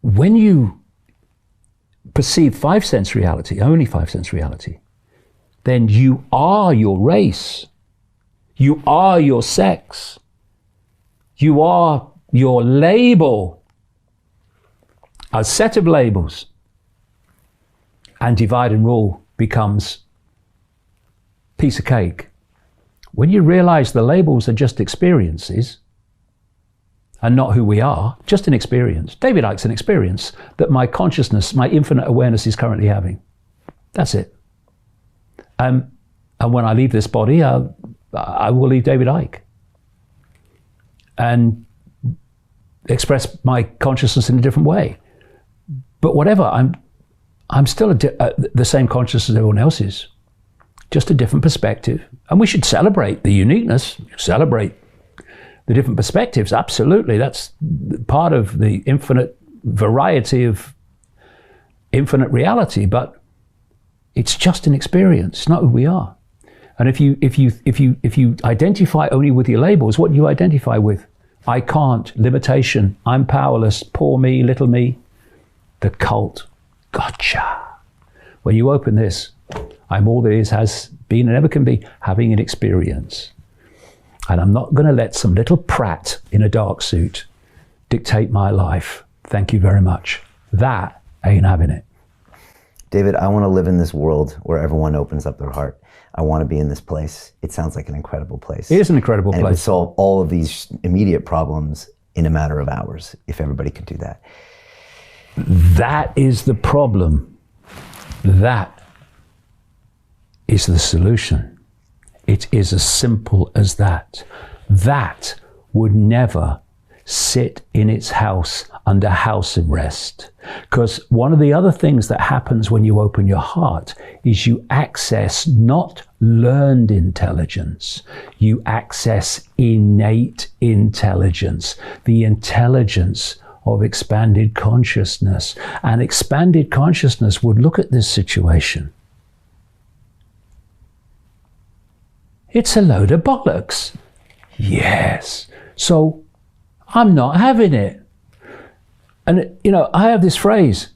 when you perceive five sense reality, only five sense reality, then you are your race. You are your sex. You are your label. A set of labels. And divide and rule becomes piece of cake. When you realize the labels are just experiences and not who we are, just an experience. David Icke's an experience that my consciousness, my infinite awareness is currently having. That's it. And when I leave this body, I will leave David Icke and express my consciousness in a different way. But whatever, I'm still the same consciousness as everyone else is, just a different perspective. And we should celebrate the uniqueness, celebrate the different perspectives. Absolutely, that's part of the infinite variety of infinite reality. But it's just an experience. It's not who we are. And if you identify only with your labels, what do you identify with? I can't, limitation, I'm powerless, poor me, little me, the cult. Gotcha. When you open this, I'm all there is, has been, and ever can be, having an experience. And I'm not going to let some little prat in a dark suit dictate my life. Thank you very much. That ain't having it. David, I want to live in this world where everyone opens up their heart. I want to be in this place. It sounds like an incredible place. It is an incredible place. And it would solve all of these immediate problems in a matter of hours, if everybody could do that. That is the problem. That is the solution. It is as simple as that. That would never sit in its house under house arrest. Because one of the other things that happens when you open your heart is you access not learned intelligence, you access innate intelligence, the intelligence of expanded consciousness. And expanded consciousness would look at this situation. It's a load of bollocks. Yes. So I'm not having it. And, you know, I have this phrase,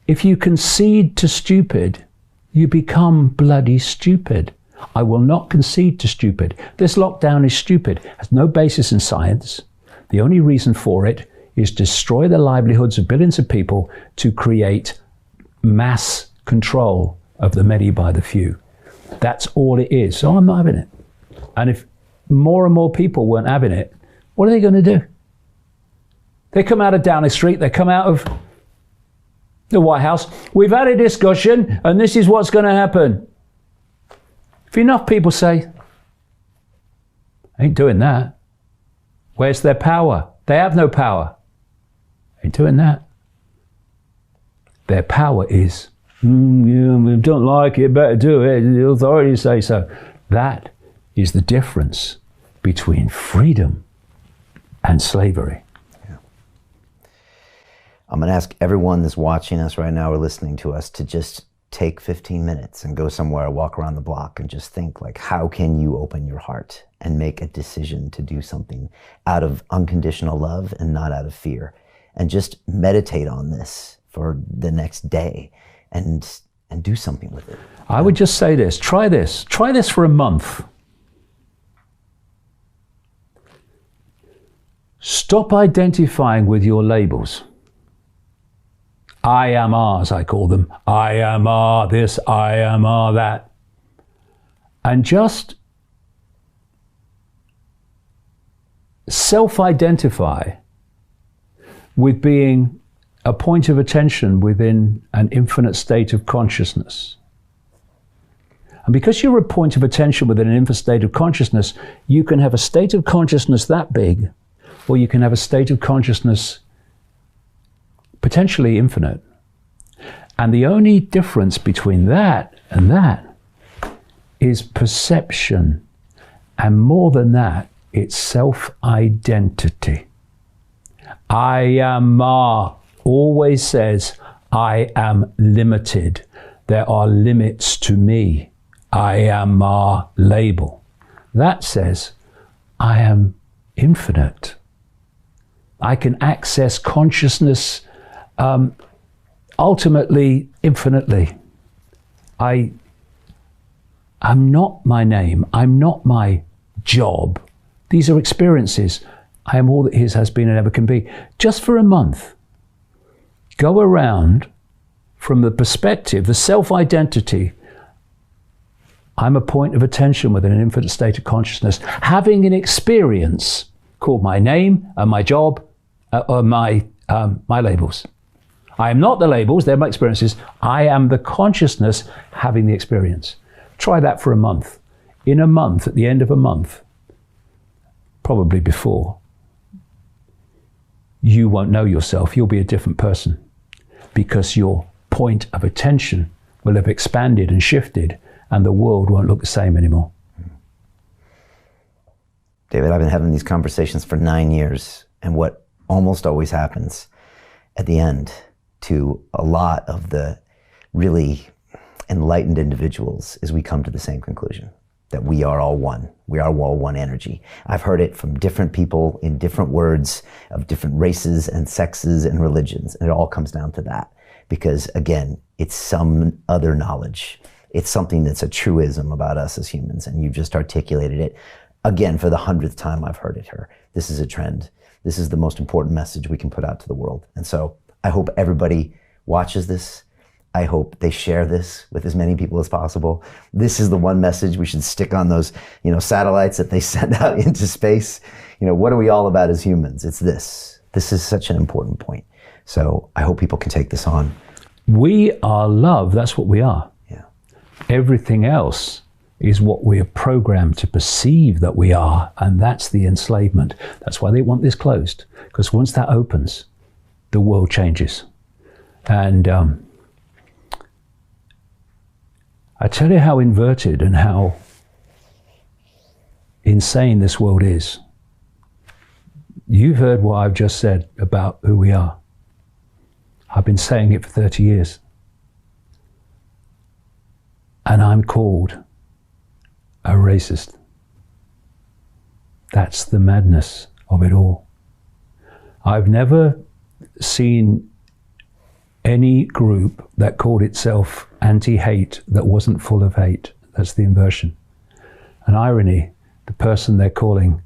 if you concede to stupid, you become bloody stupid. I will not concede to stupid. This lockdown is stupid, has no basis in science. The only reason for it is destroy the livelihoods of billions of people to create mass control of the many by the few. That's all it is. So I'm not having it. And if more and more people weren't having it, what are they going to do? They come out of Downing Street, they come out of the White House. We've had a discussion and this is what's going to happen. If enough people say, ain't doing that, where's their power? They have no power. Ain't doing that. Their power is, we don't like it, better do it. The authorities say so. That is the difference between freedom and slavery. I'm going to ask everyone that's watching us right now or listening to us to just take 15 minutes and go somewhere, walk around the block and just think, like, how can you open your heart and make a decision to do something out of unconditional love and not out of fear? And just meditate on this for the next day and do something with it. I would just say this. Try this for a month. Stop identifying with your labels. I am ours, I call them. I am this, I am that. And just self-identify with being a point of attention within an infinite state of consciousness. And because you're a point of attention within an infinite state of consciousness, you can have a state of consciousness that big, or you can have a state of consciousness potentially infinite. And the only difference between that and that is perception. And more than that, it's self-identity. I am always says, I am limited. There are limits to me. I am label. That says, I am infinite. I can access consciousness Ultimately, infinitely. I'm not my name. I'm not my job. These are experiences. I am all that is, has been, and ever can be. Just for a month, go around from the perspective, the self-identity. I'm a point of attention within an infinite state of consciousness, having an experience called my name and my job, or my labels. I am not the labels, they're my experiences. I am the consciousness having the experience. Try that for a month. In a month, at the end of a month, probably before, you won't know yourself. You'll be a different person because your point of attention will have expanded and shifted, and the world won't look the same anymore. David, I've been having these conversations for 9 years, and what almost always happens at the end to a lot of the really enlightened individuals is we come to the same conclusion, that we are all one. We are all one energy. I've heard it from different people in different words of different races and sexes and religions, and it all comes down to that. Because again, it's some other knowledge. It's something that's a truism about us as humans, and you've just articulated it. Again, for the 100th time I've heard it here. This is a trend. This is the most important message we can put out to the world. And so I hope everybody watches this. I hope they share this with as many people as possible. This is the one message we should stick on those, satellites that they send out into space. What are we all about as humans? It's this. This is such an important point. So I hope people can take this on. We are love. That's what we are. Yeah. Everything else is what we are programmed to perceive that we are, and that's the enslavement. That's why they want this closed, because once that opens, the world changes. And I tell you how inverted and how insane this world is. You've heard what I've just said about who we are. I've been saying it for 30 years. And I'm called a racist. That's the madness of it all. I've never seen any group that called itself anti-hate that wasn't full of hate. That's the inversion. An irony, the person they're calling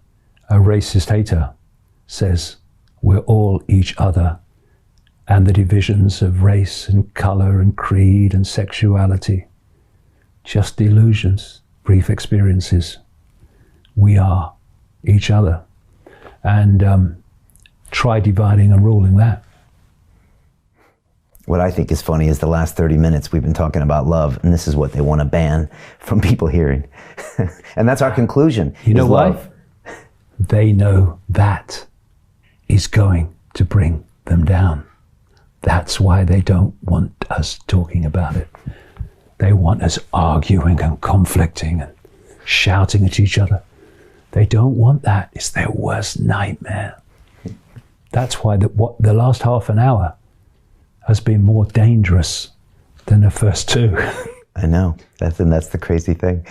a racist hater says we're all each other, and the divisions of race and color and creed and sexuality, just illusions, brief experiences. We are each other. And try dividing and ruling that. What I think is funny is the last 30 minutes we've been talking about love, and this is what they want to ban from people hearing. And that's our conclusion. You know why? Love. They know that is going to bring them down. That's why they don't want us talking about it. They want us arguing and conflicting and shouting at each other. They don't want that. It's their worst nightmare. That's why the last half an hour has been more dangerous than the first two. I know. That's the crazy thing.